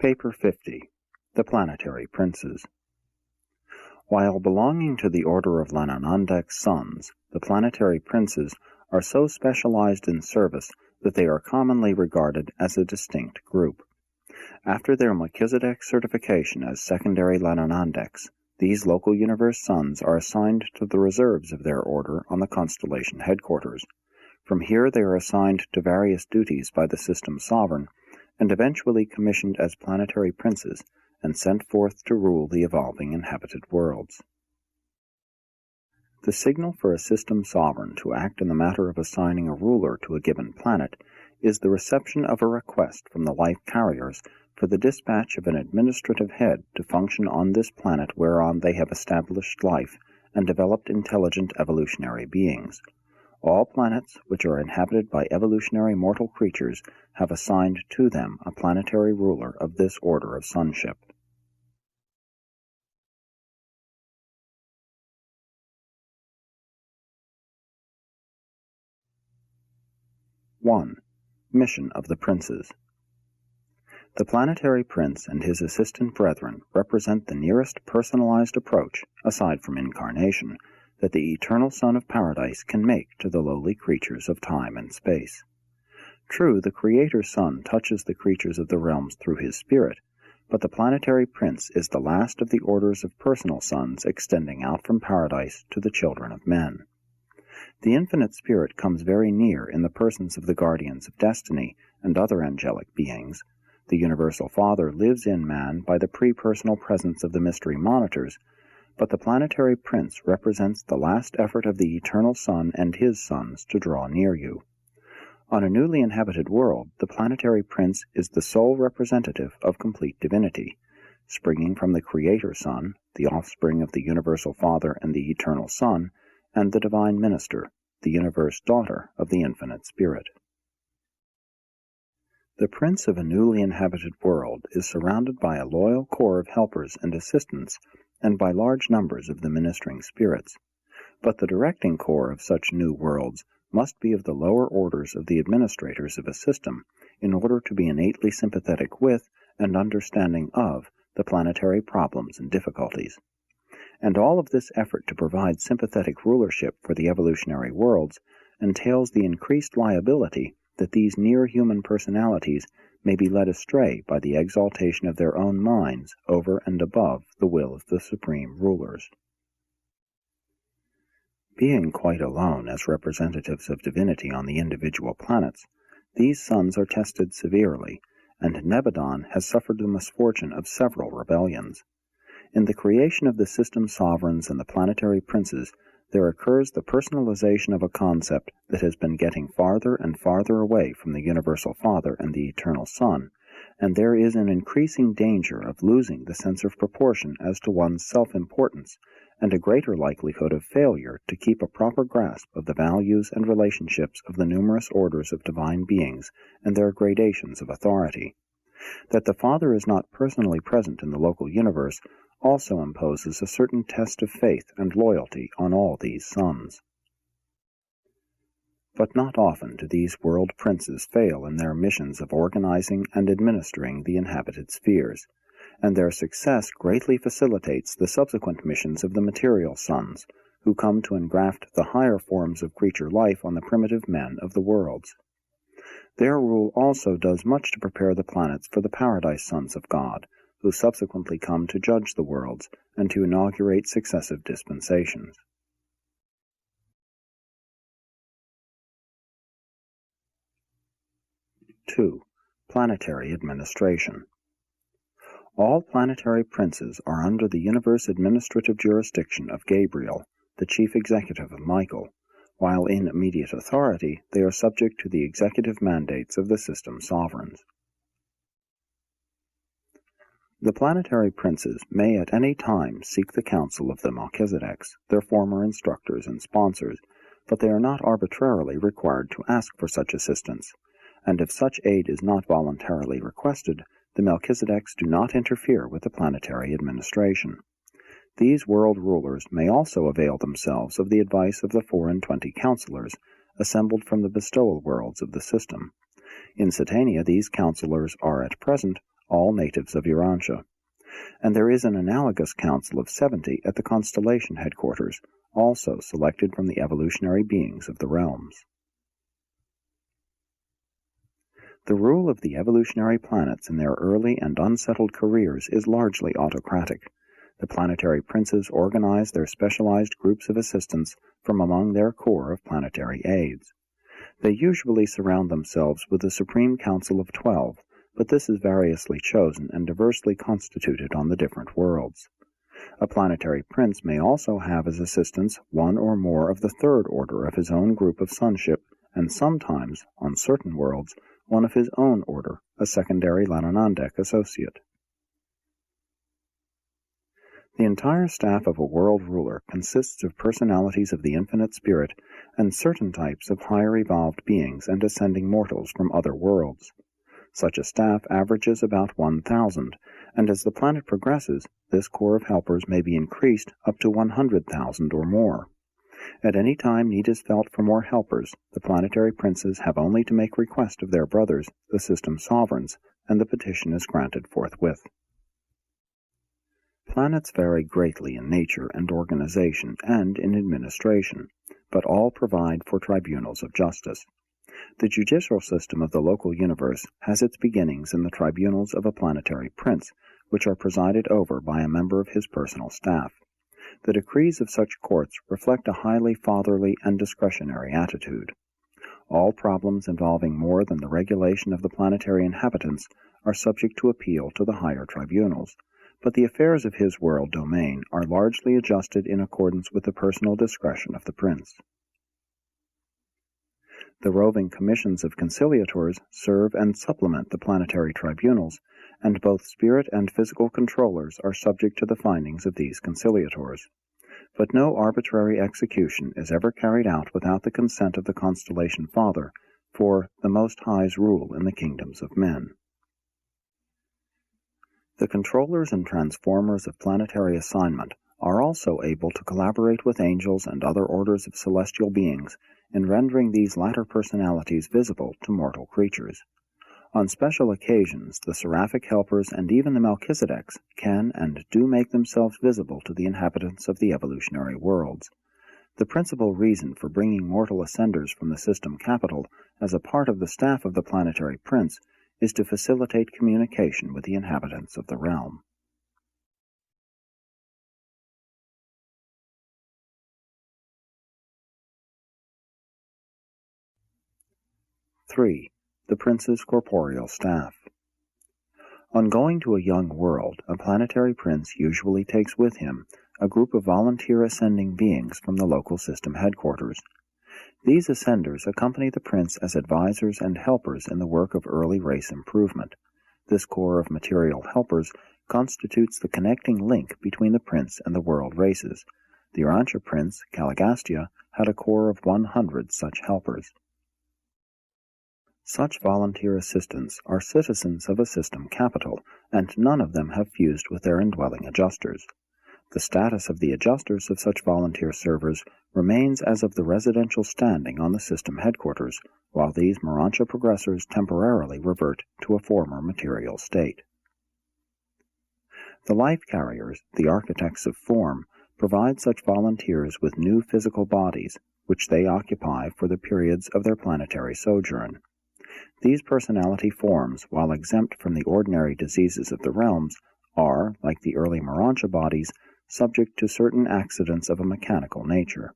Paper 50. The Planetary Princes. While belonging to the order of Lananandek's sons, the planetary princes are so specialized in service that they are commonly regarded as a distinct group. After their Melchizedek certification as secondary Lananandeks, these local universe sons are assigned to the reserves of their order on the constellation headquarters. From here they are assigned to various duties by the system sovereign, and eventually commissioned as planetary princes and sent forth to rule the evolving inhabited worlds. The signal for a system sovereign to act in the matter of assigning a ruler to a given planet is the reception of a request from the life carriers for the dispatch of an administrative head to function on this planet whereon they have established life and developed intelligent evolutionary beings. All planets which are inhabited by evolutionary mortal creatures have assigned to them a planetary ruler of this order of sonship. (1) Mission of the Princes. The planetary prince and his assistant brethren represent the nearest personalized approach, aside from incarnation, that the eternal Son of Paradise can make to the lowly creatures of time and space. True, the Creator's Son touches the creatures of the realms through his spirit, but the planetary prince is the last of the orders of personal sons extending out from paradise to the children of men. The infinite spirit comes very near in the persons of the guardians of destiny and other angelic beings. The universal Father lives in man by the pre-personal presence of the mystery monitors, but the planetary prince represents the last effort of the eternal Son and his sons to draw near you. On a newly inhabited world, the planetary prince is the sole representative of complete divinity, springing from the Creator Son, the offspring of the universal Father and the eternal Son, and the divine minister, the universe daughter of the infinite Spirit. The prince of a newly inhabited world is surrounded by a loyal corps of helpers and assistants and by large numbers of the ministering spirits. But the directing corps of such new worlds must be of the lower orders of the administrators of a system in order to be innately sympathetic with and understanding of the planetary problems and difficulties. And all of this effort to provide sympathetic rulership for the evolutionary worlds entails the increased liability that these near-human personalities may be led astray by the exaltation of their own minds over and above the will of the supreme rulers. Being quite alone as representatives of divinity on the individual planets, these sons are tested severely, and Nebadon has suffered the misfortune of several rebellions. In the creation of the system sovereigns and the planetary princes, there occurs the personalization of a concept that has been getting farther and farther away from the universal Father and the eternal Son, and there is an increasing danger of losing the sense of proportion as to one's self-importance, and a greater likelihood of failure to keep a proper grasp of the values and relationships of the numerous orders of divine beings and their gradations of authority. That the Father is not personally present in the local universe also imposes a certain test of faith and loyalty on all these sons. But not often do these world princes fail in their missions of organizing and administering the inhabited spheres, and their success greatly facilitates the subsequent missions of the material sons, who come to engraft the higher forms of creature life on the primitive men of the worlds. Their rule also does much to prepare the planets for the paradise sons of God, who subsequently come to judge the worlds and to inaugurate successive dispensations. 2. Planetary Administration. All planetary princes are under the universe administrative jurisdiction of Gabriel, the chief executive of Michael, while in immediate authority they are subject to the executive mandates of the system sovereigns. The planetary princes may at any time seek the counsel of the Melchizedeks, their former instructors and sponsors, but they are not arbitrarily required to ask for such assistance, and if such aid is not voluntarily requested, the Melchizedeks do not interfere with the planetary administration. These world rulers may also avail themselves of the advice of the 24 counselors, assembled from the bestowal worlds of the system. In Satania these counselors are at present all natives of Urantia. And there is an analogous council of 70 at the constellation headquarters, also selected from the evolutionary beings of the realms. The rule of the evolutionary planets in their early and unsettled careers is largely autocratic. The planetary princes organize their specialized groups of assistants from among their corps of planetary aides. They usually surround themselves with a Supreme Council of 12, but this is variously chosen and diversely constituted on the different worlds. A planetary prince may also have as assistants one or more of the third order of his own group of sonship, and sometimes, on certain worlds, one of his own order, a secondary Lananandek associate. The entire staff of a world ruler consists of personalities of the infinite spirit and certain types of higher evolved beings and ascending mortals from other worlds. Such a staff averages about 1,000, and as the planet progresses, this corps of helpers may be increased up to 100,000 or more. At any time need is felt for more helpers, the planetary princes have only to make request of their brothers, the system sovereigns, and the petition is granted forthwith. Planets vary greatly in nature and organization and in administration, but all provide for tribunals of justice. The judicial system of the local universe has its beginnings in the tribunals of a planetary prince, which are presided over by a member of his personal staff. The decrees of such courts reflect a highly fatherly and discretionary attitude. All problems involving more than the regulation of the planetary inhabitants are subject to appeal to the higher tribunals, but the affairs of his world domain are largely adjusted in accordance with the personal discretion of the prince. The roving commissions of conciliators serve and supplement the planetary tribunals, and both spirit and physical controllers are subject to the findings of these conciliators. But no arbitrary execution is ever carried out without the consent of the Constellation Father, for the Most High's rule in the kingdoms of men. The controllers and transformers of planetary assignment are also able to collaborate with angels and other orders of celestial beings in rendering these latter personalities visible to mortal creatures. On special occasions, the seraphic helpers and even the Melchizedeks can and do make themselves visible to the inhabitants of the evolutionary worlds. The principal reason for bringing mortal ascenders from the system capital as a part of the staff of the planetary prince is to facilitate communication with the inhabitants of the realm. (3) The Prince's Corporeal Staff. On going to a young world, a planetary prince usually takes with him a group of volunteer ascending beings from the local system headquarters. These ascenders accompany the prince as advisors and helpers in the work of early race improvement. This corps of material helpers constitutes the connecting link between the prince and the world races. The Urantia prince, Caligastia, had a corps of 100 such helpers. Such volunteer assistants are citizens of a system capital, and none of them have fused with their indwelling adjusters. The status of the adjusters of such volunteer servers remains as of the residential standing on the system headquarters, while these Morantia progressors temporarily revert to a former material state. The life carriers, the architects of form, provide such volunteers with new physical bodies, which they occupy for the periods of their planetary sojourn. These personality forms, while exempt from the ordinary diseases of the realms, are, like the early Morantia bodies, subject to certain accidents of a mechanical nature.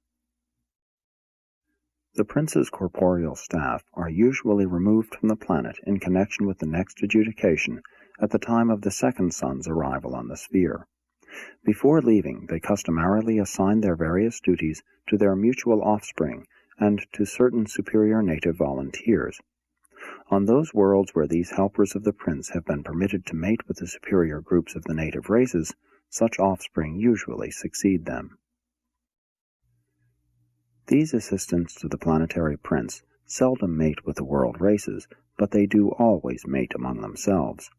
The prince's corporeal staff are usually removed from the planet in connection with the next adjudication at the time of the second sun's arrival on the sphere. Before leaving, they customarily assign their various duties to their mutual offspring and to certain superior native volunteers. On those worlds where these helpers of the prince have been permitted to mate with the superior groups of the native races, such offspring usually succeed them. These assistants to the planetary prince seldom mate with the world races, but they do always mate among themselves.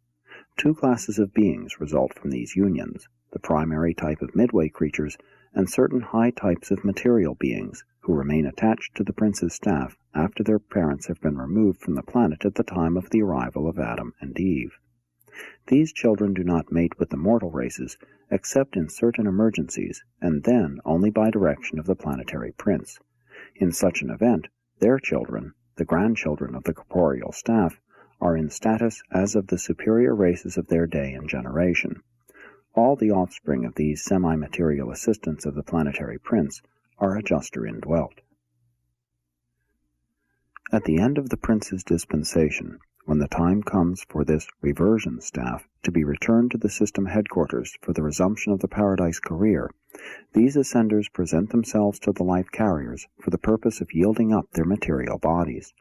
Two classes of beings result from these unions, the primary type of midway creatures and certain high types of material beings who remain attached to the prince's staff after their parents have been removed from the planet at the time of the arrival of Adam and Eve. These children do not mate with the mortal races, except in certain emergencies, and then only by direction of the planetary prince. In such an event, their children, the grandchildren of the corporeal staff, are in status as of the superior races of their day and generation. All the offspring of these semi-material assistants of the planetary prince are adjuster indwelt. At the end of the prince's dispensation, when the time comes for this reversion staff to be returned to the system headquarters for the resumption of the paradise career, these ascenders present themselves to the life carriers for the purpose of yielding up their material bodies.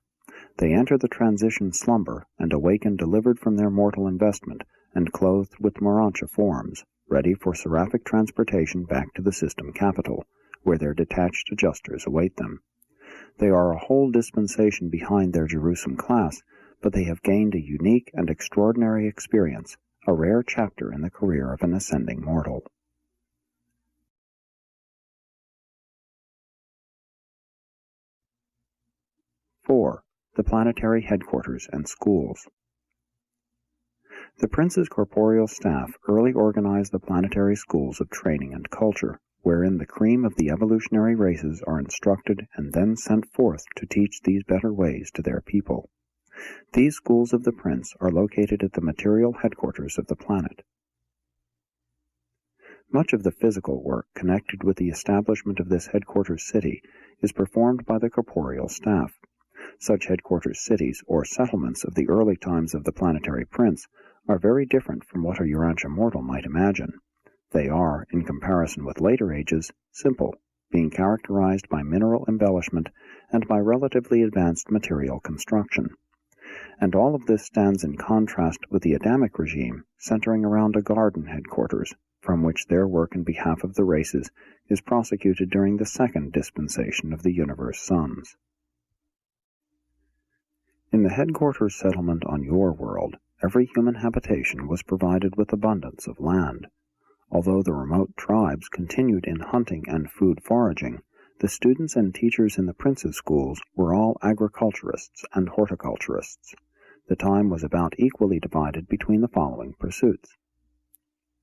They enter the transition slumber and awaken delivered from their mortal investment and clothed with Morancha forms, ready for seraphic transportation back to the system capital, where their detached adjusters await them. They are a whole dispensation behind their Jerusalem class, but they have gained a unique and extraordinary experience, a rare chapter in the career of an ascending mortal. (4) The planetary headquarters and schools. The prince's corporeal staff early organized the planetary schools of training and culture, wherein the cream of the evolutionary races are instructed and then sent forth to teach these better ways to their people. These schools of the prince are located at the material headquarters of the planet. Much of the physical work connected with the establishment of this headquarters city is performed by the corporeal staff. Such headquarters cities, or settlements of the early times of the planetary prince, are very different from what a Urantia mortal might imagine. They are, in comparison with later ages, simple, being characterized by mineral embellishment and by relatively advanced material construction. And all of this stands in contrast with the Adamic regime, centering around a garden headquarters, from which their work in behalf of the races is prosecuted during the second dispensation of the universe suns. In the headquarters settlement on your world, every human habitation was provided with abundance of land. Although the remote tribes continued in hunting and food foraging, the students and teachers in the prince's schools were all agriculturists and horticulturists. The time was about equally divided between the following pursuits.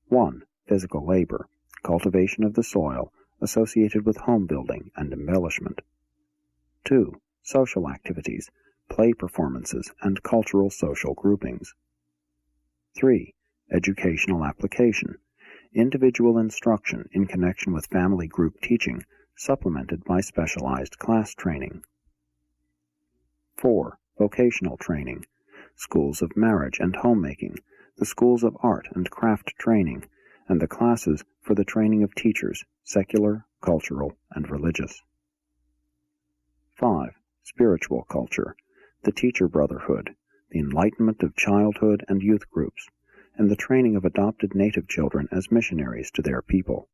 1. Physical labor, cultivation of the soil, associated with home building and embellishment. 2. Social activities, play performances, and cultural social groupings. 3. Educational application, individual instruction in connection with family group teaching, supplemented by specialized class training. 4. Vocational training, schools of marriage and homemaking, the schools of art and craft training, and the classes for the training of teachers, secular, cultural, and religious. 5. Spiritual culture, the teacher brotherhood, the enlightenment of childhood and youth groups, and the training of adopted native children as missionaries to their people.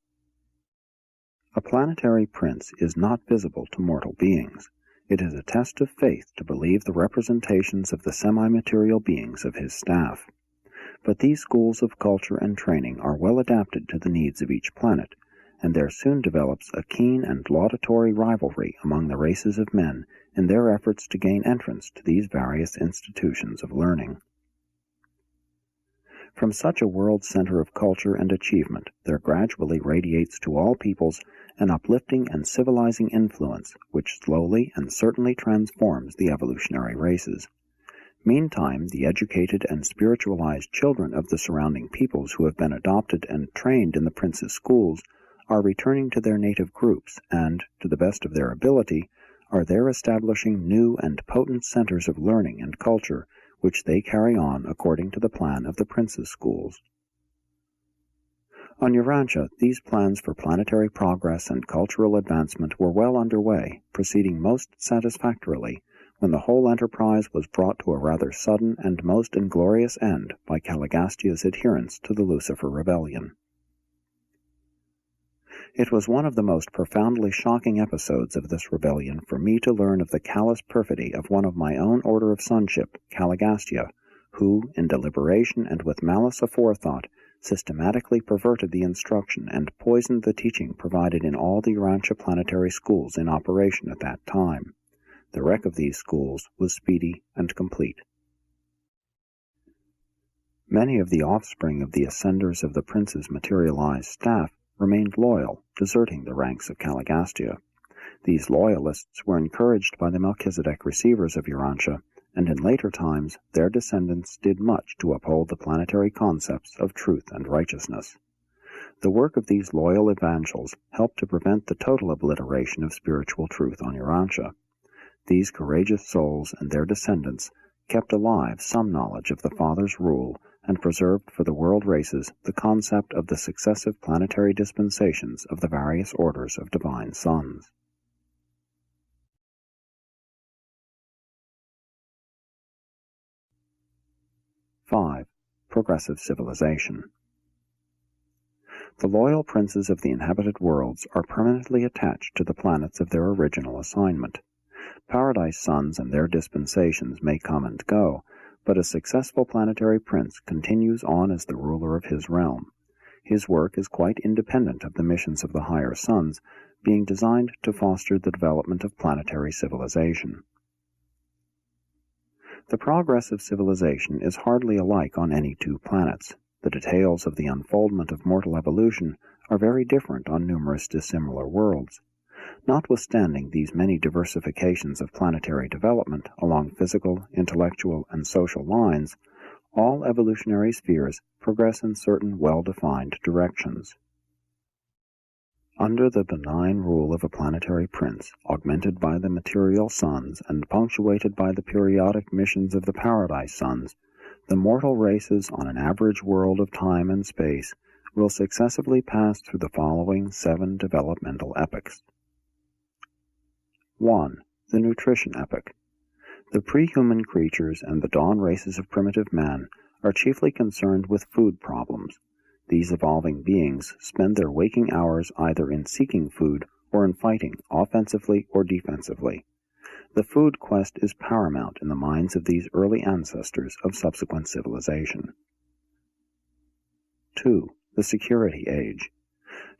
A planetary prince is not visible to mortal beings. It is a test of faith to believe the representations of the semi-material beings of his staff. But these schools of culture and training are well adapted to the needs of each planet, and there soon develops a keen and laudatory rivalry among the races of men in their efforts to gain entrance to these various institutions of learning. From such a world center of culture and achievement, there gradually radiates to all peoples an uplifting and civilizing influence which slowly and certainly transforms the evolutionary races. Meantime, the educated and spiritualized children of the surrounding peoples who have been adopted and trained in the prince's schools are returning to their native groups and, to the best of their ability, are there establishing new and potent centers of learning and culture which they carry on according to the plan of the prince's schools. On Urantia, these plans for planetary progress and cultural advancement were well underway, proceeding most satisfactorily, when the whole enterprise was brought to a rather sudden and most inglorious end by Caligastia's adherence to the Lucifer Rebellion. It was one of the most profoundly shocking episodes of this rebellion for me to learn of the callous perfidy of one of my own order of sonship, Caligastia, who, in deliberation and with malice aforethought, systematically perverted the instruction and poisoned the teaching provided in all the Urantia planetary schools in operation at that time. The wreck of these schools was speedy and complete. Many of the offspring of the ascenders of the prince's materialized staff remained loyal, deserting the ranks of Caligastia. These loyalists were encouraged by the Melchizedek receivers of Urantia, and in later times their descendants did much to uphold the planetary concepts of truth and righteousness. The work of these loyal evangels helped to prevent the total obliteration of spiritual truth on Urantia. These courageous souls and their descendants kept alive some knowledge of the Father's rule and preserved for the world races the concept of the successive planetary dispensations of the various orders of divine sons. (5) Progressive civilization. The loyal princes of the inhabited worlds are permanently attached to the planets of their original assignment. Paradise sons and their dispensations may come and go, but a successful planetary prince continues on as the ruler of his realm. His work is quite independent of the missions of the higher sons, being designed to foster the development of planetary civilization. The progress of civilization is hardly alike on any two planets. The details of the unfoldment of mortal evolution are very different on numerous dissimilar worlds. Notwithstanding these many diversifications of planetary development along physical, intellectual, and social lines, all evolutionary spheres progress in certain well-defined directions. Under the benign rule of a planetary prince, augmented by the material sons and punctuated by the periodic missions of the paradise sons, the mortal races on an average world of time and space will successively pass through the following 7 developmental epochs. 1. The nutrition epoch. The pre-human creatures and the dawn races of primitive man are chiefly concerned with food problems. These evolving beings spend their waking hours either in seeking food or in fighting, offensively or defensively. The food quest is paramount in the minds of these early ancestors of subsequent civilization. 2. The security age.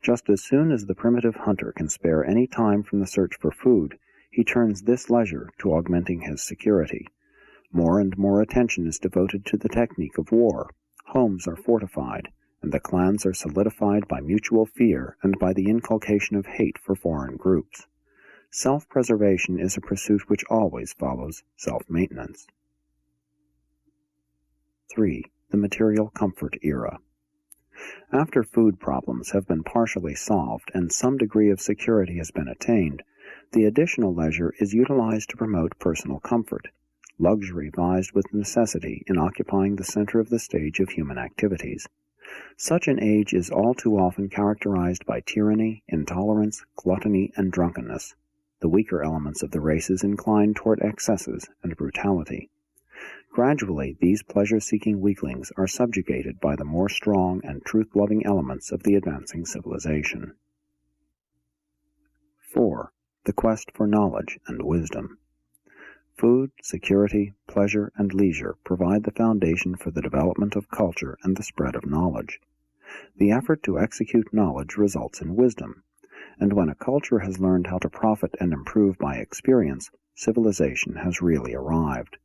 Just as soon as the primitive hunter can spare any time from the search for food, he turns this leisure to augmenting his security. More and more attention is devoted to the technique of war. Homes are fortified, and the clans are solidified by mutual fear and by the inculcation of hate for foreign groups. Self-preservation is a pursuit which always follows self-maintenance. 3. The material comfort era. After food problems have been partially solved and some degree of security has been attained, the additional leisure is utilized to promote personal comfort. Luxury vies with necessity in occupying the center of the stage of human activities. Such an age is all too often characterized by tyranny, intolerance, gluttony, and drunkenness. The weaker elements of the races incline toward excesses and brutality. Gradually, these pleasure-seeking weaklings are subjugated by the more strong and truth-loving elements of the advancing civilization. 4. The quest for knowledge and wisdom. Food, security, pleasure, and leisure provide the foundation for the development of culture and the spread of knowledge. The effort to execute knowledge results in wisdom, and when a culture has learned how to profit and improve by experience, civilization has really arrived.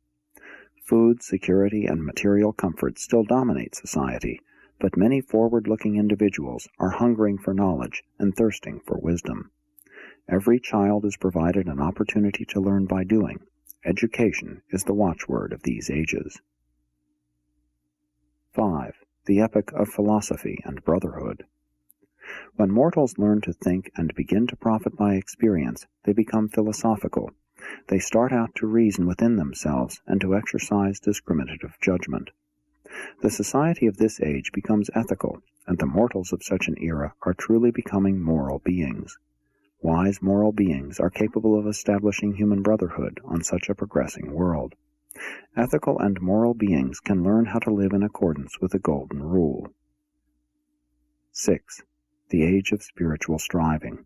Food, security, and material comfort still dominate society, but many forward-looking individuals are hungering for knowledge and thirsting for wisdom. Every child is provided an opportunity to learn by doing. Education is the watchword of these ages. 5. The epoch of philosophy and brotherhood. When mortals learn to think and begin to profit by experience, they become philosophical. They start out to reason within themselves and to exercise discriminative judgment. The society of this age becomes ethical, and the mortals of such an era are truly becoming moral beings. Wise moral beings are capable of establishing human brotherhood on such a progressing world. Ethical and moral beings can learn how to live in accordance with the Golden Rule. 6. The age of spiritual striving.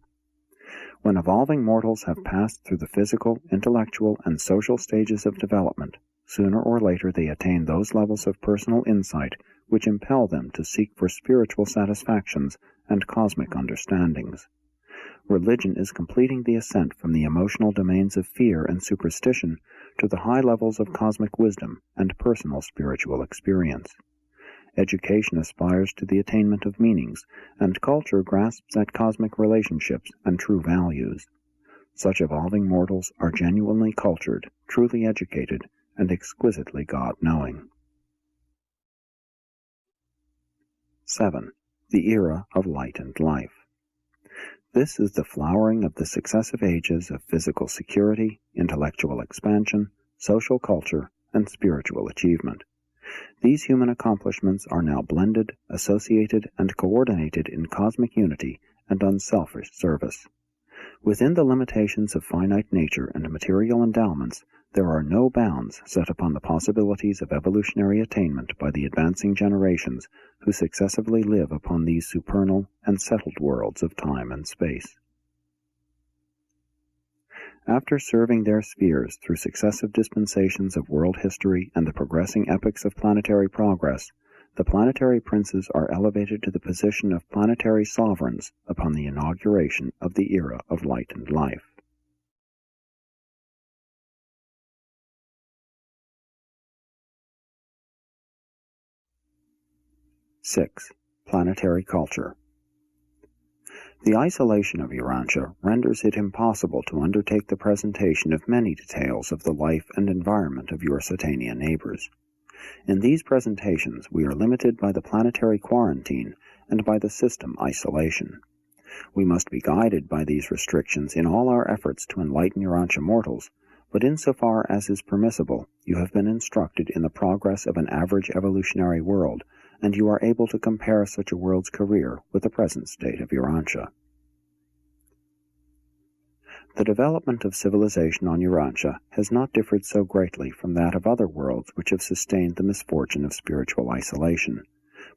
When evolving mortals have passed through the physical, intellectual, and social stages of development, sooner or later they attain those levels of personal insight which impel them to seek for spiritual satisfactions and cosmic understandings. Religion is completing the ascent from the emotional domains of fear and superstition to the high levels of cosmic wisdom and personal spiritual experience. Education aspires to the attainment of meanings, and culture grasps at cosmic relationships and true values. Such evolving mortals are genuinely cultured, truly educated, and exquisitely God-knowing. 7. The Era of Light and Life. This is the flowering of the successive ages of physical security, intellectual expansion, social culture, and spiritual achievement. These human accomplishments are now blended, associated, and coordinated in cosmic unity and unselfish service. Within the limitations of finite nature and material endowments, there are no bounds set upon the possibilities of evolutionary attainment by the advancing generations who successively live upon these supernal and settled worlds of time and space. After serving their spheres through successive dispensations of world history and the progressing epochs of planetary progress, the planetary princes are elevated to the position of planetary sovereigns upon the inauguration of the Era of Light and Life. (6) Planetary Culture. The isolation of Urantia renders it impossible to undertake the presentation of many details of the life and environment of your Satania neighbors. In these presentations, we are limited by the planetary quarantine and by the system isolation. We must be guided by these restrictions in all our efforts to enlighten Urantia mortals, but insofar as is permissible, you have been instructed in the progress of an average evolutionary world, and you are able to compare such a world's career with the present state of Urantia. The development of civilization on Urantia has not differed so greatly from that of other worlds which have sustained the misfortune of spiritual isolation,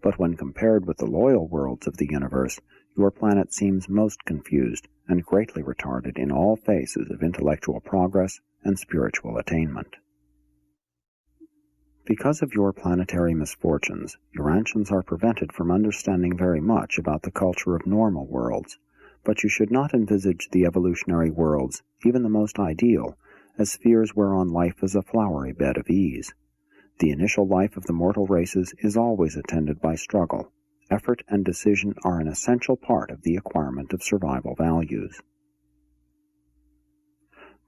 but when compared with the loyal worlds of the universe, your planet seems most confused and greatly retarded in all phases of intellectual progress and spiritual attainment. Because of your planetary misfortunes, Urantians are prevented from understanding very much about the culture of normal worlds, but you should not envisage the evolutionary worlds, even the most ideal, as spheres whereon life is a flowery bed of ease. The initial life of the mortal races is always attended by struggle. Effort and decision are an essential part of the acquirement of survival values.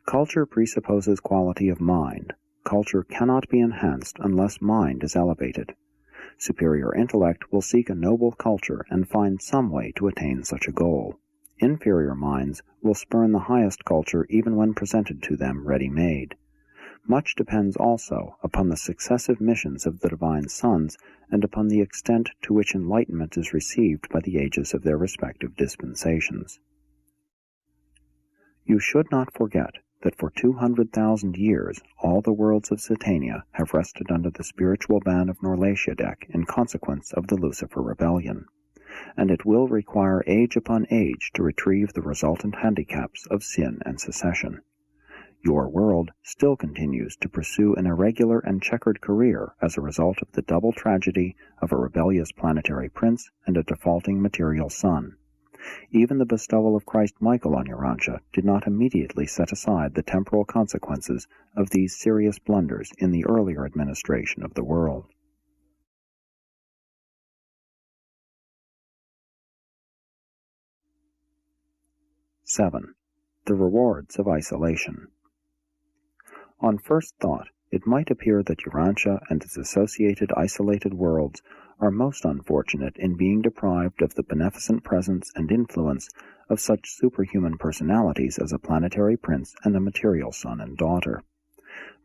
Culture presupposes quality of mind. Culture cannot be enhanced unless mind is elevated. Superior intellect will seek a noble culture and find some way to attain such a goal. Inferior minds will spurn the highest culture even when presented to them ready-made. Much depends also upon the successive missions of the divine sons and upon the extent to which enlightenment is received by the ages of their respective dispensations. You should not forget that for 200,000 years all the worlds of Satania have rested under the spiritual ban of Norlatiadek in consequence of the Lucifer rebellion, and it will require age upon age to retrieve the resultant handicaps of sin and secession. Your world still continues to pursue an irregular and checkered career as a result of the double tragedy of a rebellious planetary prince and a defaulting material son. Even the bestowal of Christ Michael on Urantia did not immediately set aside the temporal consequences of these serious blunders in the earlier administration of the world. (7) The Rewards of Isolation. On first thought, it might appear that Urantia and its associated isolated worlds are most unfortunate in being deprived of the beneficent presence and influence of such superhuman personalities as a planetary prince and a material son and daughter.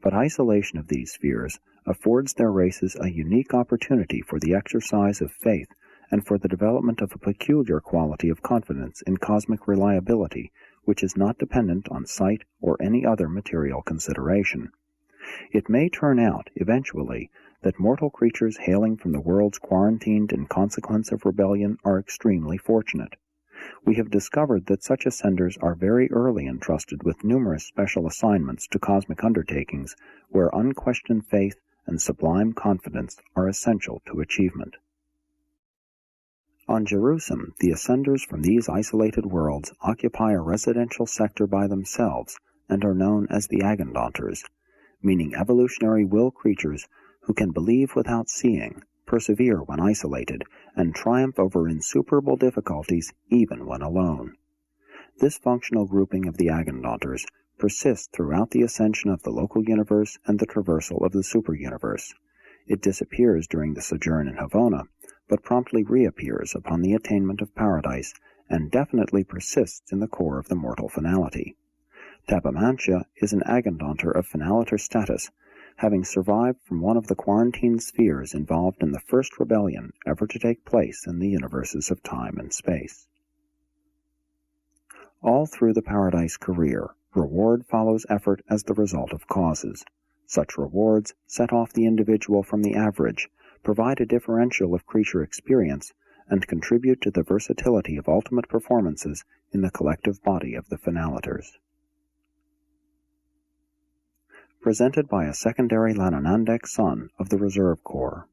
But isolation of these spheres affords their races a unique opportunity for the exercise of faith and for the development of a peculiar quality of confidence in cosmic reliability which is not dependent on sight or any other material consideration. It may turn out, eventually, that mortal creatures hailing from the worlds quarantined in consequence of rebellion are extremely fortunate. We have discovered that such ascenders are very early entrusted with numerous special assignments to cosmic undertakings where unquestioned faith and sublime confidence are essential to achievement. On Jerusalem, the ascenders from these isolated worlds occupy a residential sector by themselves and are known as the Agandanters, meaning evolutionary will creatures who can believe without seeing, persevere when isolated, and triumph over insuperable difficulties even when alone. This functional grouping of the Agandaunters persists throughout the ascension of the local universe and the traversal of the superuniverse. It disappears during the sojourn in Havona, but promptly reappears upon the attainment of paradise, and definitely persists in the core of the mortal finality. Tabamantia is an Agandaunter of finaliter status, having survived from one of the quarantine spheres involved in the first rebellion ever to take place in the universes of time and space. All through the paradise career, reward follows effort as the result of causes. Such rewards set off the individual from the average, provide a differential of creature experience, and contribute to the versatility of ultimate performances in the collective body of the finaliters. Presented by a secondary Lanonandek son of the Reserve Corps.